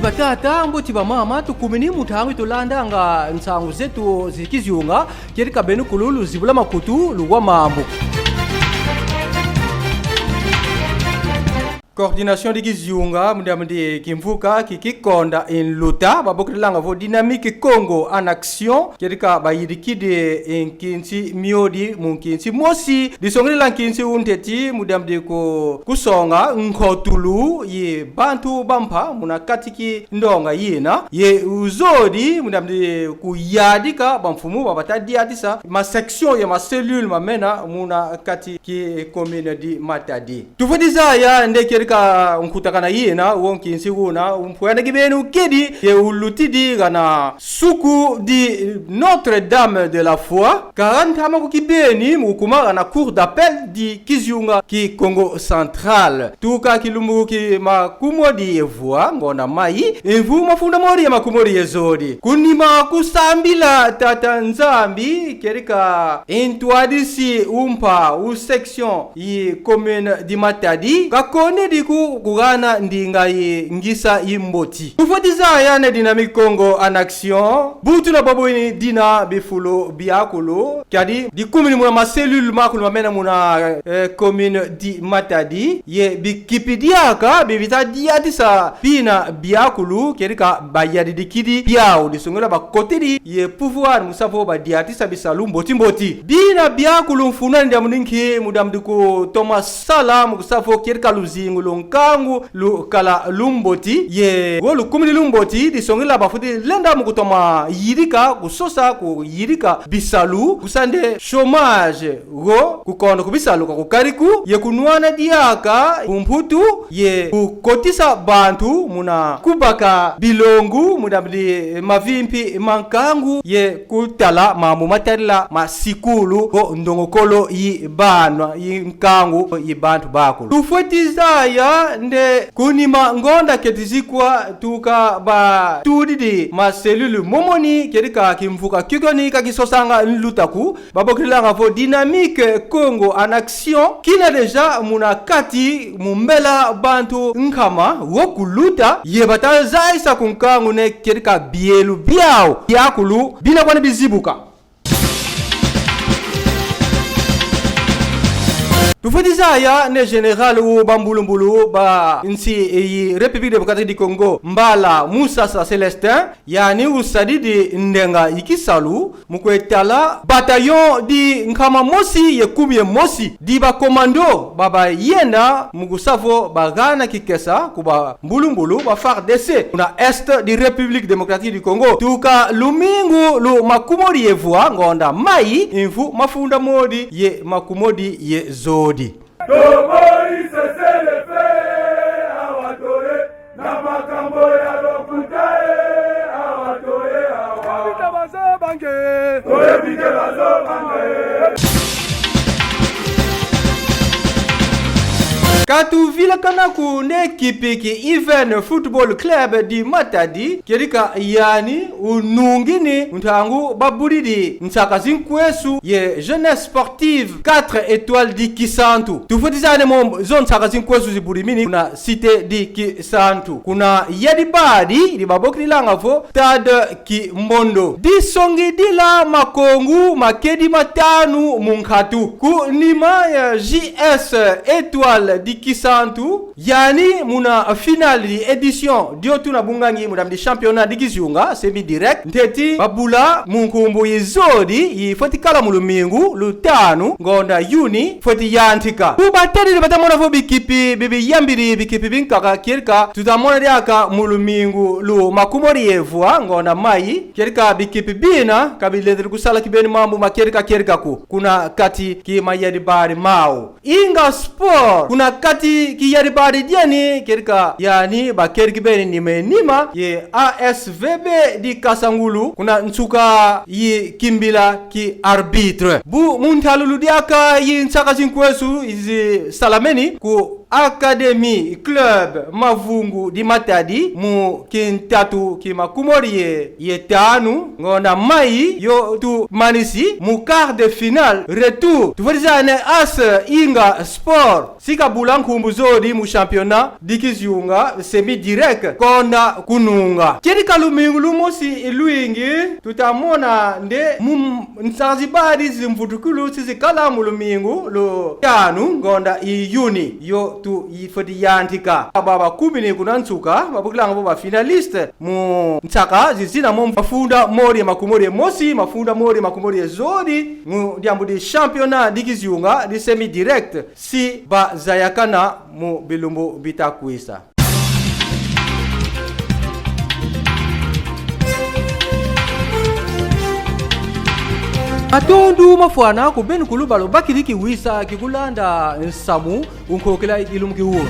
batata mbuti ba mama tukumini mutangu tulanda nga nsangu zetu zikiziunga kerika benu kululu zibula makutu luwa mambo. Coordination de Giziunga, Mdamdi Kimfuka, Kikikonda in Luta, Babokilanga vo Dynamique Congo en action, Kerika Bayidiki de Inkinsi Miodi, Munkinsi Mosi, Disongri Lankinsi Unteti, Mudamdi Kusonga, Nkotulu, Ye Bantu Bampa, Munakatiki Ndonga Yena, Ye Uzodi, Mudamdi Kuyadika, Bamfumu, Babata Diadisa, ma section, ma cellule, ma mena, Munakati ki commune di Matadi. Tufadiza ya Ndekeri unkutakana yena wonkinsi wuna umpuana gibenu kedi ye ulutidi gana suku di Notre-Dame de la Foi karantama kukibeni mukuma gana cour d'appel di Kiziunga ki Congo Central tuka kilumbu ki makumodi yevua ngona mai envu mafunda mori ya makumodi yezodi kunima kusambila tata nzambi kerika intuadisi umpa u section yi commune di Matadi kakone di kugana ndinga yi ngisa yimboti ufatiza yana Dynamique Congo en action butu na babo ni dina bifulo biakolo kadi di commune muna ma cellule makulu mamena muna commune di Matadi ye bikipidiaka bibita diatisa pina biakulu kerika bayadi dikidi biao disongola ba kotedi ye pouvoir musafo ba diatisa bisalu mboti bina biakulu mfuna ndia muninki mudamduko Thomas Salam musafo kerika luzingu lonkangu kala lumboti ye wolu kumini lumboti disongela bafuti lenda mukutoma yirika kusosa ku yirika bisalu kusande chômage go kukondo kubisalu kwa kukariku ye kunuana diaka umputu ye kukotisa bantu muna kubaka bilongu mudabdi mavimpi mankangu ye kutala mamu matarila masikulu go ndongokolo yi banwa yi nkangu yi bantu bakulu tufetiza ya nde kunima ngonda ketizikwa tuka ba tudidi ma cellule momoni kerika kimfuka kikoni kakisosanga nlutaku babokilanga vo Dynamique Congo en action kina deja munakati mumbela bantu nkama wokuluta yebata zaisa kunkangu ne kerika bielu biao yakulu bina kwane bizibuka tufadiza ya ne general u bambulumbulu ba nsi yi République démocratique du Congo mbala Musasa Celestin yani usadidi ndenga ikisalu mukwetala bataillon di nkama mosi ye kumye mosi di ba commando baba yenda mugusavo bagana kikesa kuba mbulumbulu ba FARDC na est di République démocratique du Congo tuka lumingu lu makumodi yevua ngonda mai infu mafunda modi ye makumodi ye zodi Toboi sese le fe awatore na makambo ya lokutae awatore awabita bazo bange oye bite bazo bange Katu vila kanaku ne kipiki Even Football Club di Matadi kerika yani unungini ntangu baburidi nsakazinkwesu ye jeunesse sportive 4 étoiles di Kisantu tufutizane mo zone nsakazinkwesu ziburimini kuna cité di Kisantu kuna yadibadi di babokilanga vo Stade Kimbondo di songi dila makongu makedi matanu munkatu kunima ya JS étoile di Kisantu yani muna final di edition diotu na bungangi mudam di championnat di Giziunga semi direct nteti babula munkumbu yizodi yifotikala mulumingu lutanu ngonda yuni foti yantika kubateri batamona vo bikipi bibi yambiri bikipi binkaka kirka tutamona diaka mulumingu lu makumori yevua ngonda mai kirka bikipi bina kabiledri kusala kibeni mambu makirka ku kuna kati ki mayadi bari mau inga sport kuna kati ki yari bari diani kerika yani ba kerki beni nima ye ASVB di Kasangulu kuna nsuka yi kimbila ki arbitre bu muntalulu diaka yi nsaka zinkwesu izi salameni ku Academy Club Mavungu di Matadi mu kintatu kimakumorie yetanu ngona mai yo tu manisi mu quart de finale retour tufarizane as inga sport sika bulankumbu zodi mu championnat dikizunga semi direct konda kununga cheri kalumingu lumosi luingi tutamona nde nsanzibari zimvutukulu sizikala mu lumingu lo tanu ngonda iyuni yo tu ifodi yantika baba kumini kunansuka babukilanga bo ba finaliste mu ntsaka zizina mo mafunda mori makumori mosi mafunda mori makumori zodi mu diambu di championnat dikizunga di semi direct si ba zayakana mu bilumbu bitakwisa. Atondu mafwana kubeni kulubalo bakiriki wisa kikulanda nsamu unkokela ilumki huo.